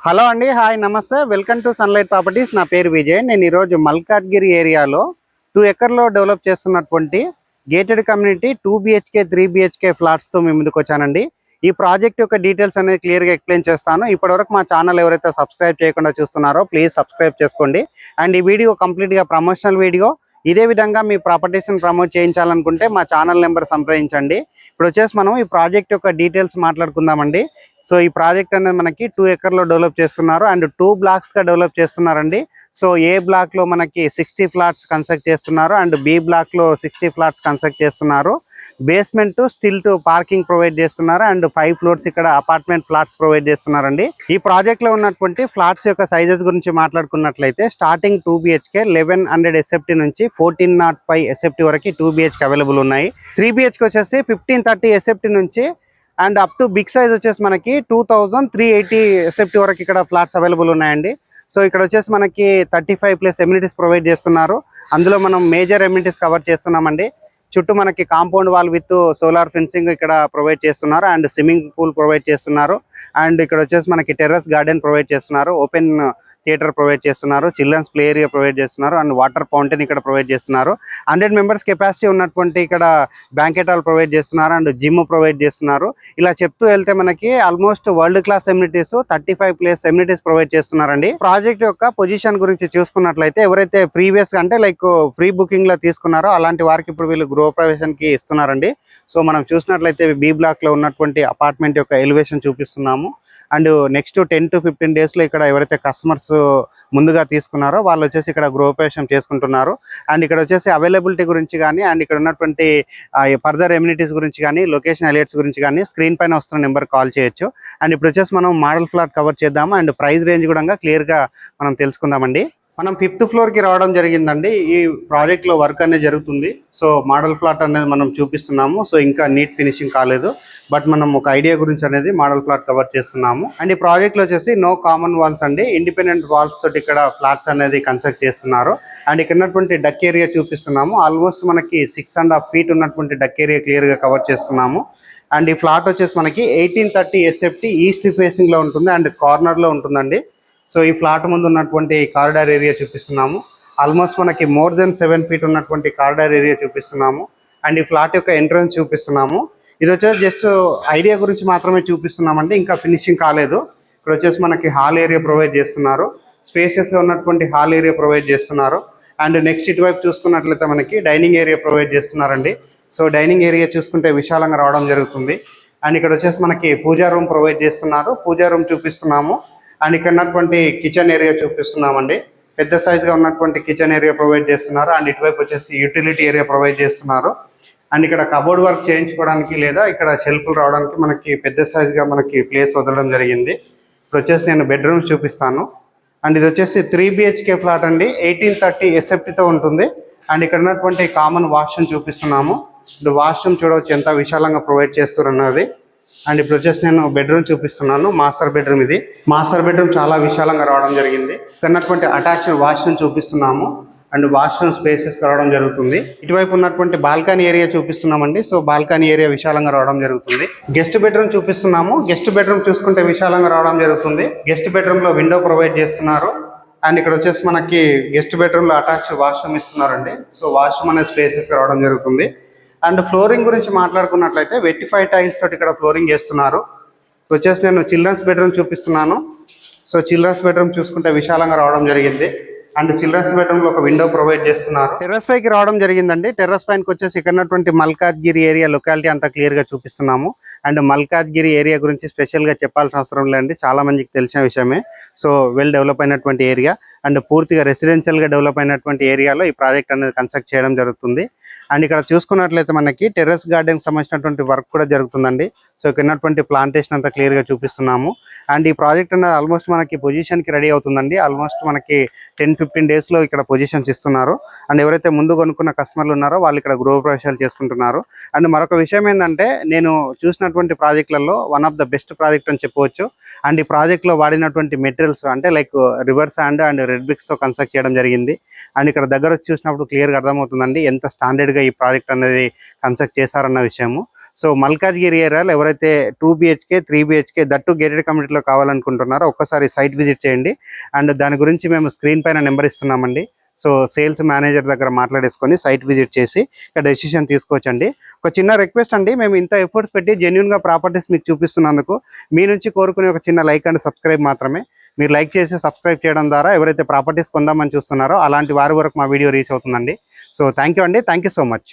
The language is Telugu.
హలో అండి, హాయ్ నమస్తే, వెల్కమ్ టు సన్లైట్ ప్రాపర్టీస్. నా పేరు విజయ్. నేను ఈరోజు మల్కాజ్గిరి ఏరియాలో 2 ఎకర్లో డెవలప్ చేస్తున్నటువంటి గేటెడ్ కమ్యూనిటీ 2 BHK 3 BHK ఫ్లాట్స్తో మీ ముందుకు వచ్చానండి. ఈ ప్రాజెక్ట్ యొక్క డీటెయిల్స్ అనేది క్లియర్గా ఎక్స్ప్లెయిన్ చేస్తాను. ఇప్పటివరకు మా ఛానల్ ఎవరైతే సబ్స్క్రైబ్ చేయకుండా చూస్తున్నారో ప్లీజ్ సబ్స్క్రైబ్ చేసుకోండి. అండ్ ఈ వీడియో కంప్లీట్గా ప్రమోషనల్ వీడియో. ఇదే విధంగా మీ ప్రాపర్టీస్ని ప్రమోట్ చేయించాలనుకుంటే మా ఛానల్ నెంబర్ సంప్రదించండి. ఇప్పుడు వచ్చేసి మనం ఈ ప్రాజెక్ట్ యొక్క డీటెయిల్స్ మాట్లాడుకుందామండి. సో ఈ ప్రాజెక్ట్ అనేది మనకి 2 ఎకర్లో డెవలప్ చేస్తున్నారు అండ్ 2 బ్లాక్స్గా డెవలప్ చేస్తున్నారండి. సో ఏ బ్లాక్లో మనకి 60 ఫ్లాట్స్ కన్స్ట్రక్ట్ చేస్తున్నారు అండ్ బి బ్లాక్లో 60 ఫ్లాట్స్ కన్స్ట్రక్ట్ చేస్తున్నారు. Basement still to parking provide చేస్తున్నారు అండ్ 5 ఫ్లోర్స్ ఇక్కడ అపార్ట్మెంట్ ఫ్లాట్స్ ప్రొవైడ్ చేస్తున్నారండి. ఈ ప్రాజెక్ట్ లో ఉన్నటువంటి ఫ్లాట్స్ యొక్క సైజెస్ గురించి మాట్లాడుకున్నట్లయితే స్టార్టింగ్ 2 BHK 1100 SFT నుంచి 1405 SFT వరకు 2 BHK అవైలబుల్ ఉన్నాయి. 3 BHK వచ్చేసి 1530 SFT నుంచి and up to big size వచ్చేసి మనకి 2380 SFT వరకు ఇక్కడ ఫ్లాట్స్ అవైలబుల్ ఉన్నాయండి. సో ఇక్కడ వచ్చేసి మనకి 35+ ఎమ్యూనిటీస్ ప్రొవైడ్ చేస్తున్నారు. అందులో మనం మేజర్ ఎమ్యూనిటీస్ కవర్ చేస్తున్నామండి. చుట్టూ మనకి compound wall with solar fencing ఇక్కడ ప్రొవైడ్ చేస్తున్నారు అండ్ స్విమ్మింగ్ పూల్ ప్రొవైడ్ చేస్తున్నారు. అండ్ ఇక్కడ వచ్చేసి మనకి టెర్రస్ గార్డెన్ ప్రొవైడ్ చేస్తున్నారు, ఓపెన్ థియేటర్ ప్రొవైడ్ చేస్తున్నారు, చిల్డ్రన్స్ ప్లే ఏరియా ప్రొవైడ్ చేస్తున్నారు అండ్ వాటర్ ఫౌంటైన్ ఇక్కడ ప్రొవైడ్ చేస్తున్నారు. 100 మెంబర్స్ కెపాసిటీ ఉన్నటువంటి ఇక్కడ బ్యాంకెట్ హాల్ ప్రొవైడ్ చేస్తున్నారు అండ్ జిమ్ ప్రొవైడ్ చేస్తున్నారు. ఇలా చెప్తూ వెళ్తే మనకి almost world class amenities 35+ amenities provide చేస్తున్నారండి. ప్రాజెక్ట్ యొక్క పొజిషన్ గురించి చూసుకున్నట్లయితే ఎవరైతే ప్రీవియస్ అంటే లైక్ ప్రీ బుకింగ్ లో తీసుకున్నారో అలాంటి వారికి ఇప్పుడు వీళ్ళు గృహప్రవేశానికి ఇస్తున్నారండి. సో మనం చూసినట్లయితే బి బ్లాక్ లో ఉన్నటువంటి అపార్ట్మెంట్ యొక్క ఎలివేషన్ చూపిస్తున్నాము. అండ్ నెక్స్ట్ 10 to 15 డేస్లో ఇక్కడ ఎవరైతే కస్టమర్స్ ముందుగా తీసుకున్నారో వాళ్ళు వచ్చేసి ఇక్కడ గృహప్రవేశం చేసుకుంటున్నారు. అండ్ ఇక్కడ వచ్చేసి అవైలబిలిటీ గురించి కానీ అండ్ ఇక్కడ ఉన్నటువంటి ఫర్దర్ ఎమ్యూనిటీస్ గురించి కానీ లొకేషన్ అలర్ట్స్ గురించి కానీ స్క్రీన్ పైన వస్తున్న నెంబర్ కాల్ చేయొచ్చు. అండ్ ఇప్పుడు వచ్చేసి మనం మోడల్ ఫ్లాట్ కవర్ చేద్దాము అండ్ ప్రైస్ రేంజ్ కూడా క్లియర్గా మనం తెలుసుకుందామండి. మనం 5th ఫ్లోర్కి రావడం జరిగిందండి. ఈ ప్రాజెక్ట్లో వర్క్ అనేది జరుగుతుంది. సో మోడల్ ఫ్లాట్ అనేది మనం చూపిస్తున్నాము. సో ఇంకా నీట్ ఫినిషింగ్ కాలేదు, బట్ మనం ఒక ఐడియా గురించి అనేది మోడల్ ఫ్లాట్ కవర్ చేస్తున్నాము. అండ్ ఈ ప్రాజెక్ట్లో వచ్చేసి నో కామన్ వాల్స్ అండి, ఇండిపెండెంట్ వాల్స్ తోటి ఇక్కడ ఫ్లాట్స్ అనేది కన్స్ట్రక్ట్ చేస్తున్నారు. అండ్ ఇక్కడ ఉన్నటువంటి డక్ ఏరియా చూపిస్తున్నాము. ఆల్మోస్ట్ మనకి 6.5 feet ఉన్నటువంటి డక్ ఏరియా క్లియర్గా కవర్ చేస్తున్నాము. అండ్ ఈ ఫ్లాట్ వచ్చేసి మనకి 1830 SFT ఈస్ట్ ఫేసింగ్లో ఉంటుంది అండ్ కార్నర్లో ఉంటుందండి. సో ఈ ఫ్లాట్ ముందు ఉన్నటువంటి కారిడార్ ఏరియా చూపిస్తున్నాము. ఆల్మోస్ట్ మనకి మోర్ దెన్ 7 feet ఉన్నటువంటి కారిడార్ ఏరియా చూపిస్తున్నాము. అండ్ ఈ ఫ్లాట్ యొక్క ఎంట్రన్స్ చూపిస్తున్నాము. ఇది వచ్చేసి జస్ట్ ఐడియా గురించి మాత్రమే చూపిస్తున్నామండి, ఇంకా ఫినిషింగ్ కాలేదు. ఇక్కడ వచ్చేసి మనకి హాల్ ఏరియా ప్రొవైడ్ చేస్తున్నారు, స్పేసెస్గా ఉన్నటువంటి హాల్ ఏరియా ప్రొవైడ్ చేస్తున్నారు. అండ్ నెక్స్ట్ ఇటువైపు చూసుకున్నట్లయితే మనకి డైనింగ్ ఏరియా ప్రొవైడ్ చేస్తున్నారండి. సో డైనింగ్ ఏరియా చూసుకుంటే విశాలంగా రావడం జరుగుతుంది. అండ్ ఇక్కడ వచ్చేసి మనకి పూజా రూమ్ ప్రొవైడ్ చేస్తున్నారు, పూజా రూమ్ చూపిస్తున్నాము. అండ్ ఇక్కడ ఉన్నటువంటి కిచెన్ ఏరియా చూపిస్తున్నామండి, పెద్ద సైజ్గా ఉన్నటువంటి కిచెన్ ఏరియా ప్రొవైడ్ చేస్తున్నారు. అండ్ ఇటువైపు వచ్చేసి యూటిలిటీ ఏరియా ప్రొవైడ్ చేస్తున్నారు. అండ్ ఇక్కడ కబోర్డ్ వర్క్ చేయించుకోవడానికి లేదా ఇక్కడ షెల్ఫ్లు రావడానికి మనకి పెద్ద సైజ్గా మనకి ప్లేస్ వదలడం జరిగింది. ఇప్పుడు వచ్చేసి నేను బెడ్రూమ్స్ చూపిస్తాను. అండ్ ఇది వచ్చేసి 3 BHK ఫ్లాట్ అండి, 1830 SFTతో ఉంటుంది. అండ్ ఇక్కడ ఉన్నటువంటి కామన్ వాష్రూమ్ చూపిస్తున్నాము. ఇది వాష్రూమ్ చూడవచ్చు ఎంత విశాలంగా ప్రొవైడ్ చేస్తున్నది. అండ్ ఇప్పుడు వచ్చేసి నేను బెడ్రూమ్ చూపిస్తున్నాను, మాస్టర్ బెడ్రూమ్. ఇది మాస్టర్ బెడ్రూమ్ చాలా విశాలంగా రావడం జరిగింది. ఉన్నటువంటి అటాచ్డ్ వాష్రూమ్ చూపిస్తున్నాము అండ్ వాష్రూమ్ స్పేసెస్ రావడం జరుగుతుంది. ఇటువైపు ఉన్నటువంటి బాల్కనీ ఏరియా చూపిస్తున్నామండి. సో బాల్కనీ ఏరియా విశాలంగా రావడం జరుగుతుంది. గెస్ట్ బెడ్రూమ్ చూపిస్తున్నాము. గెస్ట్ బెడ్రూమ్ చూసుకుంటే విశాలంగా రావడం జరుగుతుంది. గెస్ట్ బెడ్రూమ్ లో విండో ప్రొవైడ్ చేస్తున్నారు. అండ్ ఇక్కడ వచ్చేసి మనకి గెస్ట్ బెడ్రూమ్ లో అటాచ్డ్ వాష్రూమ్ ఇస్తున్నారండి. సో వాష్రూమ్ అనే స్పేసెస్ రావడం జరుగుతుంది. అండ్ ఫ్లోరింగ్ గురించి మాట్లాడుకున్నట్లయితే వెట్టిఫైడ్ టైల్స్ తోటి ఇక్కడ ఫ్లోరింగ్ చేస్తున్నారు. వచ్చేసి నేను చిల్డ్రన్స్ బెడ్రూమ్ చూపిస్తున్నాను. సో చిల్డ్రన్స్ బెడ్రూమ్ చూసుకుంటే విశాలంగా రావడం జరిగింది. అండ్ చిల్డ్రన్స్ బెడ్రూమ్ లో ఒక విండో ప్రొవైడ్ చేస్తున్నారు. టెర్రస్ పైకి రావడం జరిగిందండి. టెర్రస్ పైకి వచ్చేసి ఇక్కడ ఉన్నటువంటి మల్కాజ్గిరి ఏరియా లొకాలిటీ అంతా క్లియర్ గా చూపిస్తున్నాము. అండ్ మల్కాజ్గిరి ఏరియా గురించి స్పెషల్ గా చెప్పాల్సిన అవసరం లేదండి, చాలా మందికి తెలిసిన విషయమే. సో వెల్ డెవలప్ అయినటువంటి ఏరియా అండ్ పూర్తిగా రెసిడెన్షియల్ గా డెవలప్ అయినటువంటి ఏరియాలో ఈ ప్రాజెక్ట్ అనేది కన్స్ట్రక్ట్ చేయడం జరుగుతుంది. అండ్ ఇక్కడ చూసుకున్నట్లయితే మనకి టెర్రస్ గార్డెన్ సంబంధించినటువంటి వర్క్ కూడా జరుగుతుందండి. సో ఇక్కడ ఉన్నటువంటి ప్లాంటేషన్ అంతా క్లియర్ గా చూపిస్తున్నాము. అండ్ ఈ ప్రాజెక్ట్ అనేది ఆల్మోస్ట్ మనకి పొజిషన్ కి రెడీ అవుతుందండి. ఆల్మోస్ట్ మనకి 10-15 డేస్ లో ఇక్కడ పొజిషన్స్ ఇస్తున్నారు. అండ్ ఎవరైతే ముందు కొనుక్కున్న కస్టమర్లు ఉన్నారో వాళ్ళు ఇక్కడ గృహప్రవేశాలు చేసుకుంటున్నారు. అండ్ మరొక విషయం ఏంటంటే నేను చూసినటువంటి ప్రాజెక్టులలో one of the best project అని చెప్పవచ్చు. అండ్ ఈ ప్రాజెక్ట్ లో వాడినటువంటి మెటీరియల్స్ అంటే like river sand and red bricks తో కన్స్ట్రక్ట్ చేయడం జరిగింది. అండ్ ఇక్కడ దగ్గర చూసినప్పుడు క్లియర్ గా అర్థమవుతుందండి ఎంత స్టాండర్డ్ గా ఈ ప్రాజెక్ట్ అనేది కన్స్ట్రక్ట్ చేశారన్న విషయము. సో మల్కాజ్గిరి ఏరియాలో ఎవరైతే 2 BHK 3 BHK దట్టు గేటెడ్ కమ్యూనిటీలో కావాలనుకుంటున్నారో ఒక్కసారి సైట్ విజిట్ చేయండి. అండ్ దాని గురించి మేము స్క్రీన్ పైన నెంబర్ ఇస్తున్నామండి. సో సేల్స్ మేనేజర్ దగ్గర మాట్లాడేసుకొని సైట్ విజిట్ చేసి ఇక్కడ డెసిషన్ తీసుకోవచ్చండి. ఒక చిన్న రిక్వెస్ట్ అండి, మేము ఇంత ఎఫర్ట్స్ పెట్టి జెన్యున్గా ప్రాపర్టీస్ మీకు చూపిస్తున్నందుకు మీ నుంచి కోరుకునే ఒక చిన్న లైక్ అండ్ సబ్స్క్రైబ్ మాత్రమే. మీరు లైక్ చేసి సబ్స్క్రైబ్ చేయడం ద్వారా ఎవరైతే ప్రాపర్టీస్ కొందామని చూస్తున్నారో అలాంటి వారి వరకు మా వీడియో రీచ్ అవుతుందండి. సో థ్యాంక్ యూ అండి, థ్యాంక్ యూ సో మచ్.